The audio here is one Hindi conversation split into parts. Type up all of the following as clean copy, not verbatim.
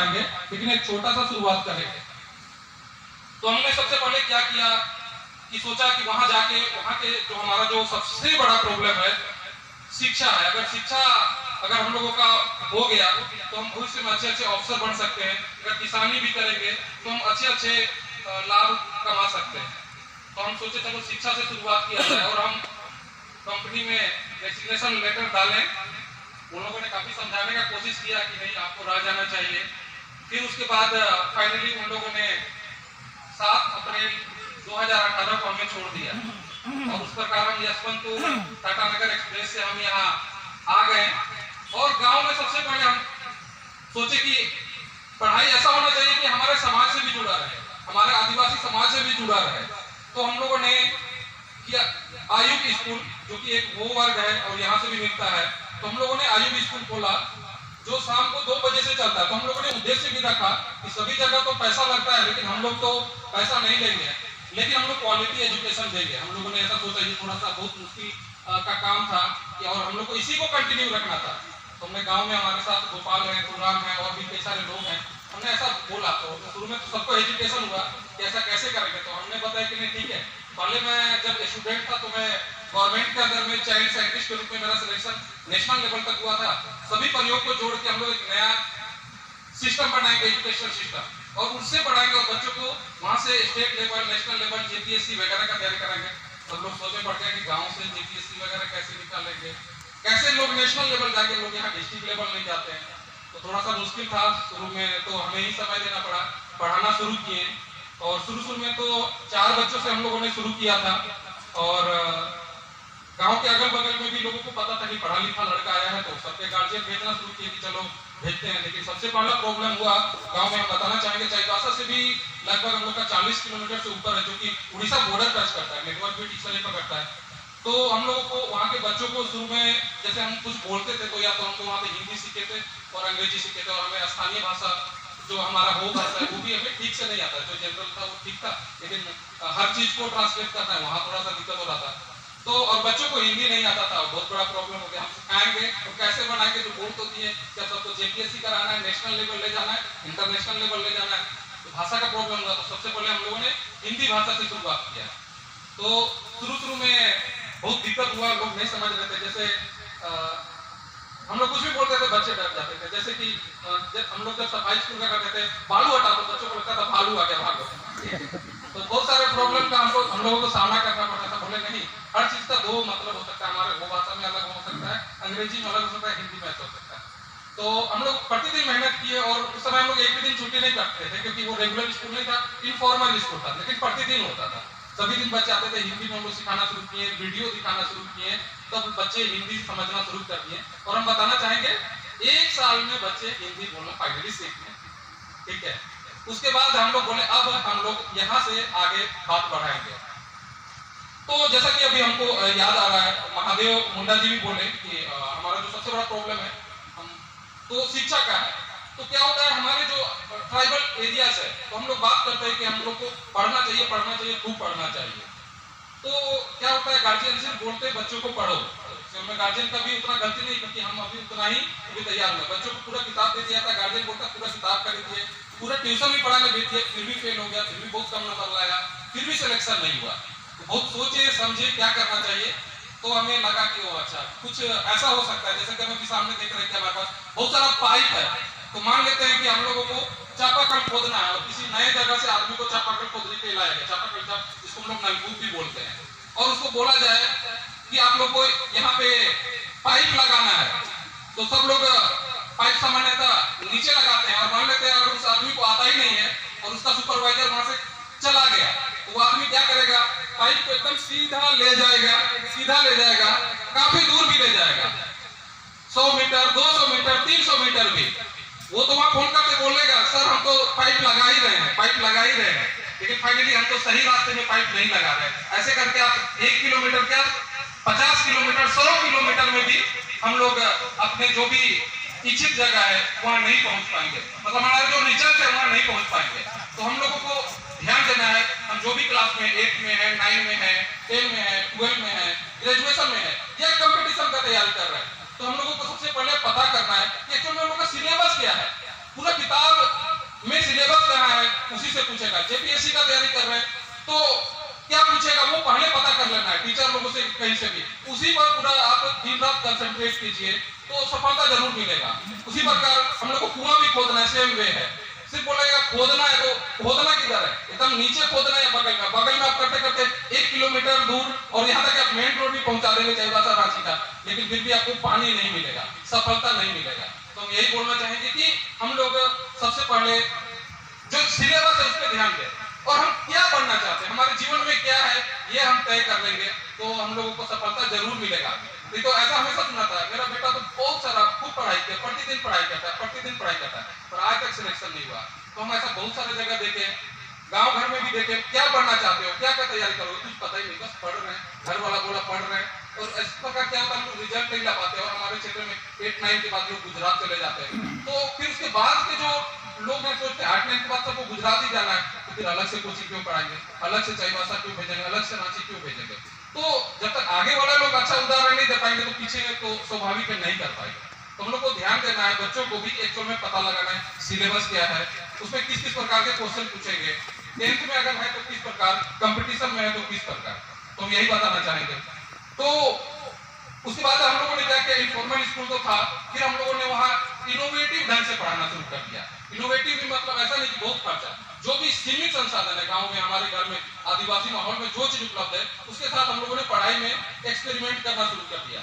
बढ़ाएंगे, लेकिन एक छोटा सा शुरुआत करेंगे। तो हमने सबसे पहले क्या किया कि सोचा कि वहां जाके वहां के जो हमारा जो सबसे बड़ा प्रॉब्लम है शिक्षा है। अगर हम लोगों का हो गया तो हम भविष्य में अच्छे अच्छे अफसर बन सकते हैं। अगर किसानी भी करेंगे तो हम अच्छे अच्छे लाभ कमा सकते हैं। तो हम सोचे चलो शिक्षा से शुरुआत किया जाए और हम कंपनी में रेजिग्नेशन लेटर डालें। उन लोगों ने काफी समझाने का कोशिश किया कि नहीं आपको रह जाना चाहिए। फिर उसके बाद फाइनली उन लोगों ने 7 अप्रैल 2018 को हमें छोड़ दिया और उस प्रकार हम यशवंतपुर टाटा नगर एक्सप्रेस से हम यहाँ आ गए। और गांव में सबसे पहले हम सोचे कि पढ़ाई ऐसा होना चाहिए कि हमारे समाज से भी जुड़ा रहे, हमारे आदिवासी समाज से भी जुड़ा रहे। तो हम लोगों ने किया आयुक्त स्कूल, जो कि एक वो वर्ग है और यहाँ से भी मिलता है। तो हम लोगों ने आयुक्त स्कूल खोला जो शाम को 2 बजे से चलता है। तो हम लोगों ने उद्देश्य भी रखा कि सभी जगह तो पैसा लगता है, लेकिन हम लोग तो पैसा नहीं लेंगे, लेकिन हम लोग क्वालिटी एजुकेशन देंगे। हम लोगों ने ऐसा सोचा, ये थोड़ा सा बहुत मुश्किल का काम था कि और हम लोग को इसी को कंटिन्यू रखना था। तो हमने गांव में हमारे साथ गोपाल है, तुराम है और भी कई सारे लोग हैं, हमने ऐसा बोला। तो शुरू में तो सबको एजुकेशन हुआ कि ऐसा कैसे करेंगे। तो हमने बताया कि नहीं ठीक है, पहले मैं जब स्टूडेंट था तो मैं गवर्नमेंट के अंदर में चाइल्ड साइंटिस्ट के रूप में मेरा सिलेक्शन नेशनल लेवल तक हुआ था। सभी प्रयोग को जोड़ के हम लोग एक नया सिस्टम बनाएंगे, एजुकेशन सिस्टम, और उससे बढ़ाएंगे और बच्चों को वहां से state level, national level, JPSC वगैरह का तैयारी कराएंगे। सब लोग सोचे पड़ गए कि गांव से जेपीएससी वगैरह कैसे निकालेंगे, कैसे लोग नेशनल लेवल जाके लोग यहाँ डिस्ट्रिक्ट लेवल नहीं जाते हैं। तो थोड़ा सा मुश्किल था शुरू में, तो हमें ही समय देना पड़ा। पढ़ाना शुरू किए और शुरू में तो 4 बच्चों से हम लोगों ने शुरू किया था। और गांव के अगल बगल में भी लोगों को पता था कि पढ़ा लिखा लड़का आया है, तो सबके गार्जियन भेजना शुरू किए कि चलो भेजते हैं। लेकिन सबसे पहला प्रॉब्लम हुआ गांव में, हम बताना चाहेंगे चाईबासा से भी लगभग हम लोग का 40 किलोमीटर से ऊपर है, जो कि उड़ीसा बॉर्डर टच करता है, नेटवर्क भी ठीक से नहीं पकड़ता है। तो हम लोगों को वहाँ के बच्चों को शुरू में जैसे हम कुछ बोलते थे तो या तो हमको वहाँ पे हिंदी सीखे थे और अंग्रेजी सीखे थे, और हमें स्थानीय भाषा जो हमारा हो भाषा है वो भी हमें ठीक से नहीं आता। जो जनरल था वो ठीक था, लेकिन हर चीज को ट्रांसलेट करना है वहाँ थोड़ा सा दिक्कत हो रहा था। तो और बच्चों को हिंदी नहीं आता था, बहुत बड़ा प्रॉब्लम हो गया। हम सिखाएंगे तो कैसे बनाएंगे, जो बोल तो दिए क्या सबको जेपीएससी कराना है, नेशनल लेवल ले जाना है, इंटरनेशनल लेवल ले जाना है, तो भाषा का प्रॉब्लम हुआ। तो सबसे पहले हम लोगों ने हिंदी भाषा से शुरुआत किया। तो शुरू में बहुत दिक्कत हुआ, लोग नहीं समझ रहे थे। जैसे हम लोग कुछ भी बोलते थे बच्चे डर जाते थे। जैसे कि हम लोग जब सफाई स्कूल का करते थे, बालू हटा, तो बच्चों को लगता था भालू आ गया, भागो। तो बहुत सारे प्रॉब्लम का हम लोगों को सामना करना पड़ता था। बोले नहीं, हर चीज का 2 मतलब हो सकता है, हमारे वो भाषा में अलग हो सकता है, अंग्रेजी में अलग हो सकता है, हिंदी में हो सकता है। तो हम लोग प्रतिदिन मेहनत किए और उस समय हम लोग एक भी दिन छुट्टी नहीं करते थे, क्योंकि वो रेगुलर स्कूल नहीं था, इनफॉर्मल स्कूल था, लेकिन प्रतिदिन होता था। सभी दिन बच्चे आते थे, हिंदी में हम लोग सिखाना शुरू किए, वीडियो दिखाना शुरू किए, तब बच्चे हिंदी समझना शुरू कर दिए। और हम बताना चाहेंगे 1 साल में बच्चे हिंदी बोलना फाइनली सीख गए। ठीक है, उसके बाद हम लोग बोले अब हम लोग यहाँ से आगे बात बढ़ाएंगे। तो जैसा कि अभी हमको याद आ रहा है, महादेव मुंडा जी भी बोले कि हमारा जो सबसे बड़ा प्रॉब्लम है तो शिक्षा का है। तो क्या होता है, हमारे जो ट्राइबल एरियाज है, तो हम लोग बात करते हैं कि हम लोग को पढ़ना चाहिए, खूब पढ़ना चाहिए। तो क्या होता है, गार्जियन सिर्फ बोलते हैं बच्चों को पढ़ो, तो गार्जियन का भी उतना गलती नहीं, क्योंकि हम अभी उतना ही अभी तैयार हुए। बच्चों को पूरा किताब दे दिया था, गार्जियन बोलता पूरा किताब कर दिए, पूरा ट्यूशन भी पढ़ाने भेज दिए, फिर भी फेल हो गया, फिर भी बहुत कम नंबर लाया, फिर भी सिलेक्शन नहीं हुआ। तो बहुत सोचे समझे क्या करना चाहिए। तो हमें लगा कि वो अच्छा कुछ ऐसा हो सकता है, जैसे कि हम सामने देख रहे थे हमारे पास बहुत सारा पाइप है। तो मान लेते हैं कि हम लोगों को चापाकल खोदना है और किसी नए जगह से आदमी को चापाकल खोदने के लिए लाया गया, चापाकल जिसको हम लोग नलकूप भी बोलते हैं, और उसको बोला जाए कि आप लोग को यहाँ पे पाइप लगाना है। तो सब लोग पाइप सामान्यतः नीचे लगाते हैं, और मान लेते हैं अगर उस आदमी को आता ही नहीं है और उसका सुपरवाइजर वहां से चला गया, तो वो आदमी क्या करेगा, पाइप को एकदम सीधा ले जाएगा, काफी दूर भी ले जाएगा, 100 मीटर, 200 मीटर, 300 मीटर भी। वो तो वहां फोन करके बोलेगा सर हम तो पाइप लगा ही रहे हैं, लेकिन फाइनली हम तो सही रास्ते में पाइप नहीं लगा रहे। ऐसे करके आप 1 किलोमीटर क्या 50 किलोमीटर, 100 किलोमीटर में भी हम लोग अपने जो भी इच्छित जगह है वहां नहीं पहुंच पाएंगे, मतलब हमारा जो रिजल्ट है वहां नहीं पहुंच पाएंगे। तो हम लोगों को ध्यान देना है, हम जो भी क्लास में 8 में है, 9 में है, 10 में है, 12 में है, ग्रेजुएशन में है या कंपटीशन का तैयारी कर रहे हैं, तो हम लोगों को सबसे पहले पता करना है कि एक्चुअली हम लोग का सिलेबस क्या है। पूरा किताब उसी से पूछेगा। जेपीएससी का तैयारी कर रहे हैं तो क्या पूछेगा वो पहले पता कर लेना है टीचर लोगों से कहीं से भी, उसी पर पूरा आप दिन रात कंसंट्रेट कीजिए तो सफलता जरूर मिलेगा। उसी प्रकार हम लोग को कुआं भी खोदना है, सेम वे है। सिर्फ बोलेगा खोदना है तो खोदना किधर है, एकदम नीचे खोदना है बगल का, बगल में आप करते करते 1 किलोमीटर दूर और यहाँ तक आप मेन रोड भी पहुंचा देंगे चाहे रांची का, लेकिन फिर भी आपको पानी नहीं मिलेगा, सफलता नहीं मिलेगा। तो हम यही बोलना चाहेंगे कि हम लोग सबसे पहले जो सिलेबस है उस पर ध्यान दें और हम क्या बनना चाहते हैं, हमारे जीवन में क्या है ये हम तय कर लेंगे तो हम लोगों को सफलता जरूर मिलेगा। नहीं तो ऐसा हमेशा सुनाता है मेरा बेटा तो बहुत सारा खूब पढ़ाई किया, प्रतिदिन पढ़ाई करता है, प्रतिदिन पढ़ाई करता है, पर आज तक सिलेक्शन नहीं हुआ। तो हम ऐसा बहुत सारे जगह देखे, गांव घर में भी देखे, क्या पढ़ना चाहते हो, क्या क्या तैयारी करोगे, कुछ पता ही नहीं, बस पढ़ रहे हैं, घर वाला बोला पढ़ रहे हैं। और इस प्रकार क्या होता है, हम लोग रिजल्ट नहीं ला पाते और हमारे क्षेत्र में 8-9 के बाद लोग गुजरात चले जाते हैं। तो फिर उसके बाद के जो लोग हैं सोचते हैं 8-9 के बाद सबको गुजरात ही जाना है, तो फिर अलग से कोचिंग क्यों पढ़ाएंगे, अलग से चाईबासा क्यों भेजेंगे, अलग से रांची क्यों भेजेंगे। तो जब तक आगे वाला लोग अच्छा उदाहरण नहीं दे पाएंगे तो पीछे तो स्वाभाविक नहीं कर पाएंगे। तो हम लोग को ध्यान देना है, बच्चों को भी एक्चुअल में पता लगाना है सिलेबस क्या है, उसमें किस किस प्रकार के क्वेश्चन पूछेंगे, 10th में अगर है तो किस प्रकार, कंपटीशन में है तो किस प्रकार, तो हम यही बताना चाहेंगे। तो उसके बाद हम लोगों ने क्या किया, इनफॉर्मल स्कूल तो था, फिर हम लोगों ने वहाँ इनोवेटिव ढंग से पढ़ाना शुरू कर दिया। इनोवेटिव भी मतलब ऐसा नहीं कि बहुत खर्चा, जो भी सीमित संसाधन है गांव में, हमारे घर में, आदिवासी माहौल में जो चीज उपलब्ध है उसके साथ हम लोगों ने पढ़ाई में एक्सपेरिमेंट करना शुरू कर दिया।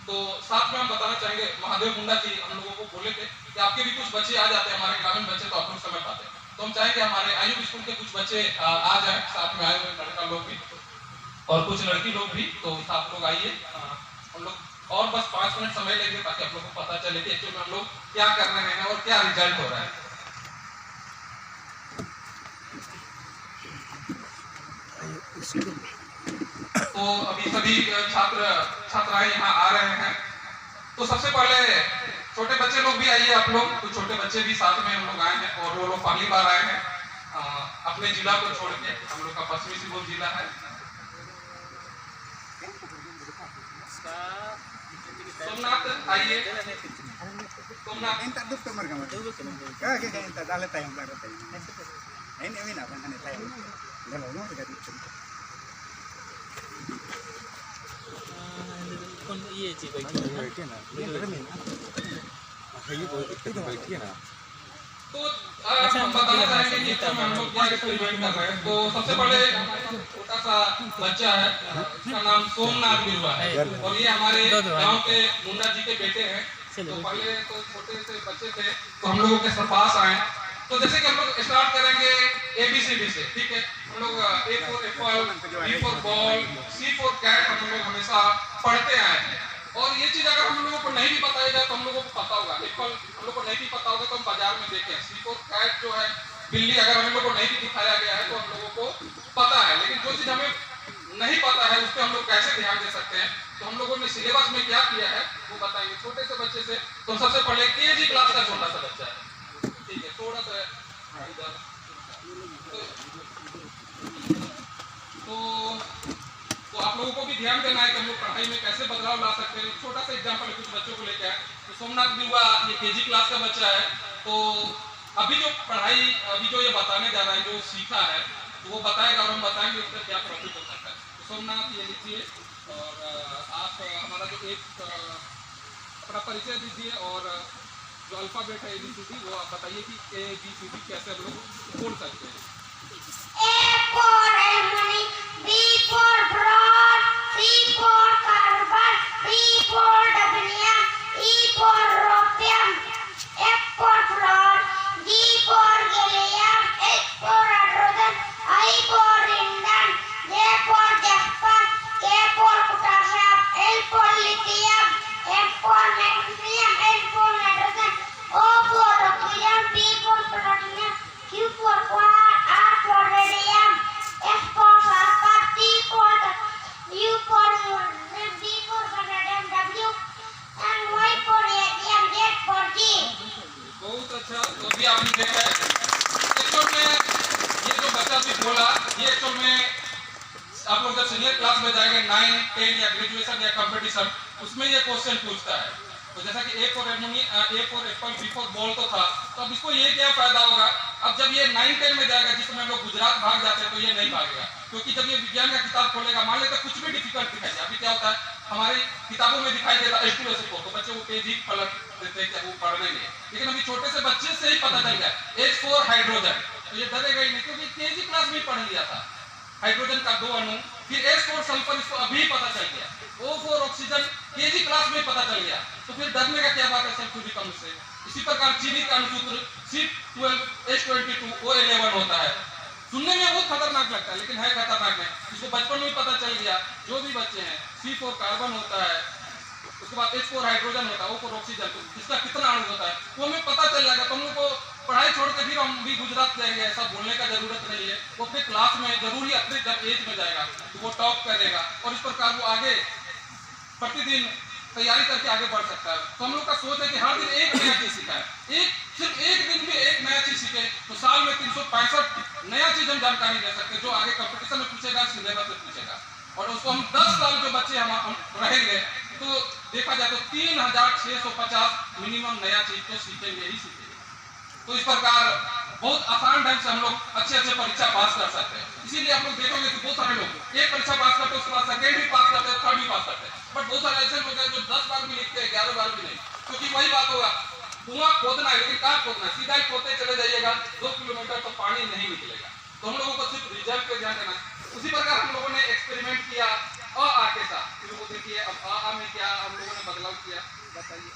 तो साथ में हम बताना चाहेंगे, महादेव मुंडा जी हम लोगों को बोले थे कि आपके भी कुछ बच्चे आ जाते हैं, हमारे ग्रामीण बच्चे तो आप लोग समय पाते हैं, तो हम चाहेंगे हमारे आयुष स्कूल के कुछ बच्चे आ जाए, साथ में आए हुए लड़का लोग भी और कुछ लड़की लोग भी, तो आप लोग आइए, हम लोग और बस 5 मिनट समय लेंगे ताकि आप लोगों को पता चले कि एक्चुअली हम लोग क्या कर रहे हैं और क्या रिजल्ट हो रहा है। तो अभी सभी छात्र छात्राएं यहाँ आ रहे हैं, तो सबसे पहले छोटे बच्चे लोग भी आइए, आप लोग कुछ छोटे बच्चे भी साथ में हम लोग आए हैं और वो लोग पहली बार आए हैं अपने जिला को छोड़ के, हम लोग का पश्चिमी सिंहभूम जिला है। सोमनाथ आइए, सोमनाथ ये चीज बैठी ना, तो हम बताना चाहेंगे कि हम लोग क्या एक्सपेरिमेंट कर रहे हैं। तो सबसे पहले छोटा सा बच्चा है, उसका नाम सोमनाथ बिरुवा है और ये हमारे गांव के मुन्ना जी के बेटे हैं। तो पहले तो छोटे से बच्चे थे तो हम लोगों के पास आए, तो जैसे कि हम लोग स्टार्ट करेंगे ABCD से, ठीक है, हम लोग A for apple, B for ball, C for cat हम लोग हमेशा पढ़ते आए हैं। और ये चीज अगर हम लोगों को नहीं भी बताया जाए तो हम लोगों को पता होगा, एप्पल हम लोग को नहीं भी पता होगा तो हम बाजार में देखें, C for cat जो है बिल्ली, अगर हम लोग को नहीं भी दिखाया गया है तो हम लोगों को पता है, लेकिन जो चीज हमें नहीं पता है उस पर हम लोग कैसे ध्यान दे सकते हैं, तो हम लोगों ने सिलेबस में क्या किया है वो बताएंगे छोटे से बच्चे से। तो सबसे पहले KG क्लास का छोटा सा बच्चा है, ठीक है, थोड़ा सा इधर, तो आप लोगों को भी ध्यान देना है कि हम लोग पढ़ाई में कैसे बदलाव ला सकते हैं। छोटा सा एग्जांपल कुछ बच्चों को लेकर आए, तो सोमनाथ बिरुवा ये KG क्लास का बच्चा है, तो अभी जो पढ़ाई अभी जो ये बताने जा रहा है, जो सीखा है तो वो बताएगा और हम बताएंगे उसका क्या प्रॉफिट हो सकता है। तो सोमनाथ ये लिखिए और आप हमारा जो एक अपना परिचय दीजिए और जो अल्फाबेट है ABCD वो आप बताइए कि ABCD कैसे हम लोग बोल सकते हैं। A for harmony, B for broad, C for carbon, D for W, E for ropium, F for floor, G for gallium, H for hydrogen, I for Indian, J for Japan, K for potassium, L for lithium, M for magnesium, N for nitrogen, O for oxygen, P for platinum, Q for quartz, R for radium, S for sulfur, T for U for uranium, D for vanadium, W and Y for lithium, Z for G. बहुत अच्छा, तो अभी आपने देखा है एक्चुअल में ये जो बच्चा भी बोला, ये एक्चुअल में आप लोग जब सीनियर क्लास में जाएंगे 9, 10 या ग्रेजुएशन या कंपटीशन, उसमें ये क्वेश्चन पूछता है। तो जैसा कि A for apple, B for ball तो था, तो अब इसको ये क्या फायदा होगा, अब जब ये 9-10 में जाएगा जिसमें लोग गुजरात भाग जाते हैं तो ये नहीं भागेगा, क्योंकि जब ये विज्ञान का किताब खोलेगा, मान लेते कुछ भी डिफिकल्ट दिखाई दे, अभी क्या होता है हमारी किताबों में दिखाई देता है H2SO तो बच्चे वो पेज ही पलट देते हैं, वो पढ़ने में, लेकिन अभी छोटे से बच्चे से ही पता चल गया H4 हाइड्रोजन, तो ये डरेगा ही नहीं, क्योंकि केजी क्लास में पढ़ लिया था हाइड्रोजन का 2 अणु, फिर H4 सल्फर इसको अभी पता चल गया, O4 ऑक्सीजन केजी क्लास में पता चल गया, तो फिर डरने का क्या बात है सल्फ्यूरिक अणु से। इसी प्रकार चीनी का अणुसूत्र C12H22 O11 होता है, सुनने में बहुत खतरनाक लगता है लेकिन है खतरनाक नहीं, इसको बचपन में पता चल गया, जो भी बच्चे हैं C4 कार्बन होता है, उसके बाद H4 हाइड्रोजन होता है, O4 ऑक्सीजन, तो इसका कितना अणु होता है वो हमें पता चल जाएगा, तो हम लोग को पढ़ाई छोड़ के फिर हम भी गुजरात जाएंगे ऐसा बोलने का जरूरत नहीं है, वो अपने क्लास में जरूरी अपने जब एज में जाएगा तो वो टॉप करेगा और इस प्रकार वो आगे प्रतिदिन तैयारी करके आगे बढ़ सकता है। तो हम लोग का सोच है कि हर दिन एक नया चीज सीखा है, सिर्फ एक दिन भी एक नया चीज सीखे तो साल में 365 नया चीज हम जानकारी दे सकते हैं, जो आगे कंपटीशन में पूछेगा, सिलेबस में पूछेगा, और उसको हम 10 साल जो बच्चे हम रहेंगे तो देखा जाए तो 3650 मिनिमम नया चीज तो सीखेंगे ही सीखेंगे। तो इस प्रकार बहुत आसान ढंग से हम लोग अच्छे परीक्षा पास कर सकते हैं। इसीलिए आप लोग देखोगे कि बहुत सारे लोग एक परीक्षा पास करते हैं, उसके बाद सेकेंड भी पास करते हैं, थर्ड भी पास करते हैं, बट बहुत सारे ऐसे लोग हैं जो 10 बार भी लिखते हैं, 11 बार भी नहीं, क्योंकि वही बात होगा कुआं खोदना है लेकिन कहाँ खोदना है, सीधा ही खोदते चले जाइएगा 2 किलोमीटर तो पानी नहीं निकलेगा। तो हम लोगों को सिर्फ रिजल्ट पे ध्यान देना। उसी प्रकार हम लोगों ने एक्सपेरिमेंट किया अ आ के साथ, फिर वो देखिए अब आ में क्या हम लोगों ने बदलाव किया, बताइए।